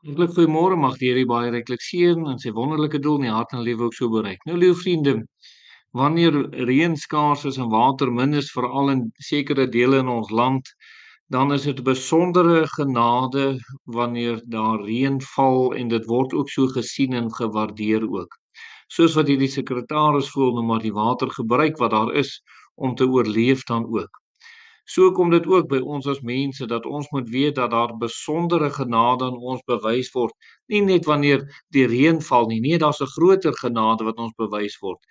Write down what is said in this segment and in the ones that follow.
Hartlik goeiemôre, mag die Here u baie ryklik seën en sy wonderlike doel in die hart en lewe ook so bereik. Nou liewe vriende, wanneer reën skaars is en water min is veral in sekere dele in ons land, dan is dit 'n besondere genade wanneer daar reën val en dit word ook so gesien en gewaardeer ook. Soos wat hierdie sekretaris voel nou maar die water gebruik wat daar is om te oorleef dan ook. So kom dit ook by ons as mense dat ons moet weet dat daar besondere genade aan ons bewys word, nie net wanneer die reën val nie, nee, daar's 'n groter genade wat ons bewys word.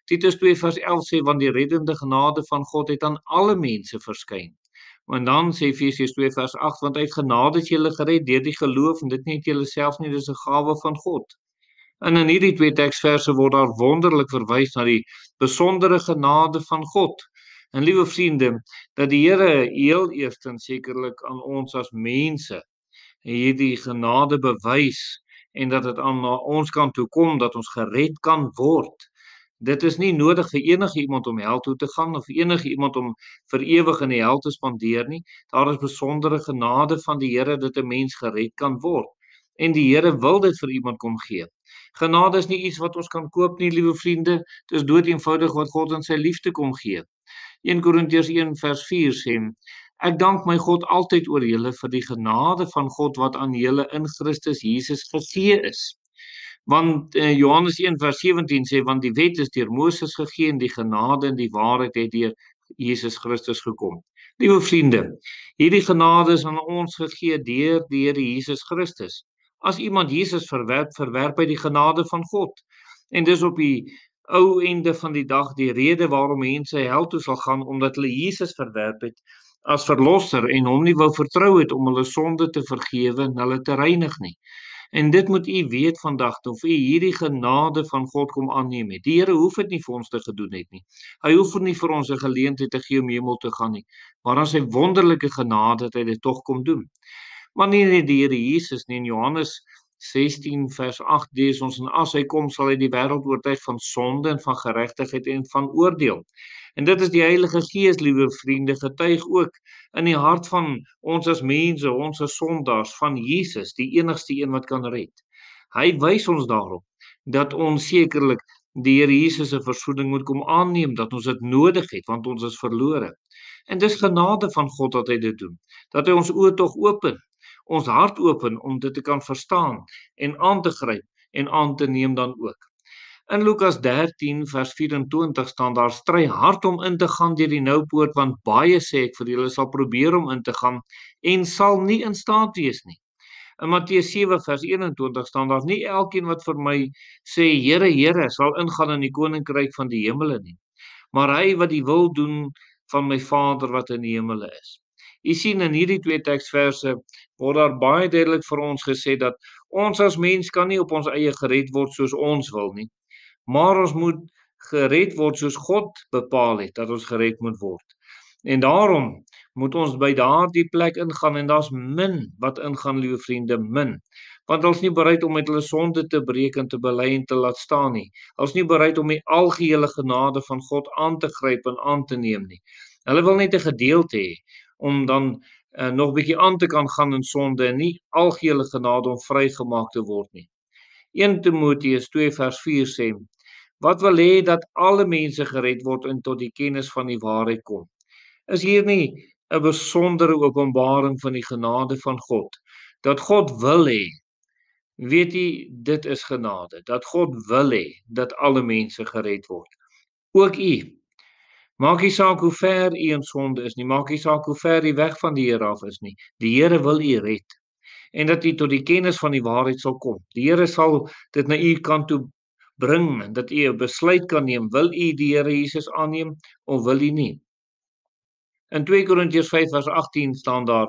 Titus 2 vers 11 sê want die reddende genade van God het aan alle mense verskyn. En dan sê Efesiërs 2 vers 8 want uit genade is julle gered deur die geloof en dit nie uit julleself nie, dis 'n gawe van God. En in hierdie twee teksverse word daar wonderlik verwys na die besondere genade van God. En liewe vriende, dat die Here heel eerstens sekerlik aan ons as mense hierdie genade bewys en dat dit aan ons kan toe kom dat ons gered kan word. Dit is nie nodig vir enige iemand om hel toe te gaan of enige iemand om vir ewig in die hel te spandeer nie. Daar is besondere genade van die Here dat 'n mens gered kan word. En die Here wil dit vir iemand kom gee. Genade is nie iets wat ons kan koop nie, liewe vriende. Dit is doeteenvoudig wat God in sy liefde kom gee. 1 Korintiërs 1 vers 4 sê: Ek dank my God altyd oor julle vir die genade van God wat aan julle in Christus Jesus gegee is. Want Johannes 1 vers 17 sê want die wet is deur Moses gegee en die genade en die waarheid het deur Jesus Christus gekom. Liewe vriende, hierdie genade is aan ons gegee deur die Here Jesus Christus. As iemand Jesus verwerp, verwerp hy die genade van God. En dis op die ou einde van die dag die rede waarom mense hel toe sal gaan omdat hulle Jesus verwerp het as verlosser en hom nie wou vertrou het om hulle sonde te vergewe en hulle te reinig nie. En dit moet u weet vandag of u hierdie genade van God kom aanneem het. Die Here hoef dit nie vir ons te gedoen het nie. Hy hoef nie vir ons 'n geleentheid te gee om hemel te gaan nie, maar aan sy wonderlike genade het hy dit tog kom doen. Maar nie net die Here Jesus nie, in Johannes 16 vers 8 lees ons en as hy kom sal hy die wêreld oortuig van sonde en van geregtigheid en van oordeel. En dit is die Heilige Gees, liewe vriende, getuig ook in die hart van ons as mense, ons as sondaars van Jesus, die enigste een wat kan red. Hy wys ons daarop dat ons sekerlik die Here Jesus se verzoening moet kom aanneem, dat ons dit nodig het want ons is verlore. En dis genade van God dat hy dit doen, dat hy ons oë tog open, ons hart open om dit te kan verstaan en aan te gryp en aan te neem dan ook. In Lukas 13 vers 24 staan daar stry hard om in te gaan deur die nou poort want baie sê ek vir julle sal probeer om in te gaan en sal nie in staat wees nie. In Matteus 7 vers 21 staan daar nie elkeen wat vir my sê Here Here sal ingaan in die koninkryk van die hemele nie, maar hy wat die wil doen van my Vader wat in die hemele is. U sien in hierdie twee teksverse word daar baie duidelik vir ons gesê dat ons as mens kan nie op ons eie gered word soos ons wil nie. Maar ons moet gered word soos God bepaal het dat ons gered moet word. En daarom moet ons by daardie plek ingaan en daar's min wat ingaan, liewe vriende, min. Want hulle is nie bereid om met hulle sonde te breek en te bely en te laat staan nie. Hulle is nie bereid om die algehele genade van God aan te gryp en aan te neem nie. Hulle wil net 'n gedeelte hê om dan nog 'n bietjie aan te kan gaan in sonde en nie algehele genade om vrygemaak te word nie. 1 Timoteus 2 vers 4 sê: Wat wil hê dat alle mense gered word en tot die kennis van die waarheid kom. Is hier nie 'n besondere openbaring van die genade van God, dat God wil hê, weet jy, dit is genade, dat God wil hê, dat alle mense gered word. Ook u, maak nie saak hoe ver u in sonde is nie, maak nie saak hoe ver u weg van die Here af is nie, die Here wil u red, en dat u tot die kennis van die waarheid sal kom. Die Here sal dit na u kant toe bring, en dat u 'n besluit kan neem, wil u die Here Jesus aanneem, of wil u nie? In 2 Korintiërs 5 vers 18 staan daar,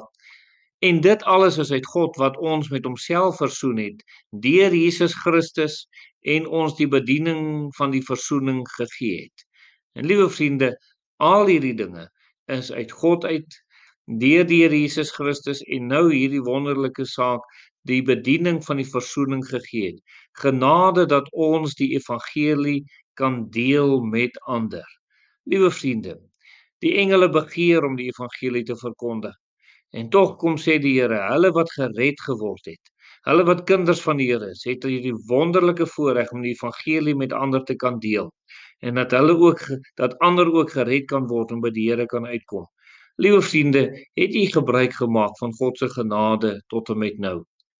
en dit alles is uit God wat ons met homself versoen het, deur Jesus Christus en ons die bediening van die versoening gegee het. En liewe vriende, al hierdie dinge is uit God uit, deur die Here Jesus Christus en nou hierdie wonderlike saak, die bediening van die versoening gegee het. Genade dat ons die evangelie kan deel met ander. Liewe vriende, die engele begeer om die evangelie te verkondig. En tog kom sê die Here, hulle wat gered geword het, Hulle wat kinders van die Here is, het hierdie wonderlike voorreg om die evangelie met ander te kan deel en dat ander ook gered kan word en by die Here kan uitkom. Liewe vriende, het u gebruik gemaak van God se genade tot en met nou?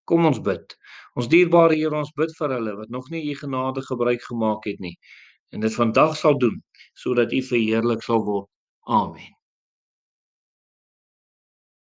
Kom ons bid. Ons dierbare Here, ons bid vir hulle wat nog nie u genade gebruik gemaak het nie en dit vandag sal doen sodat u verheerlik sal word. Amen.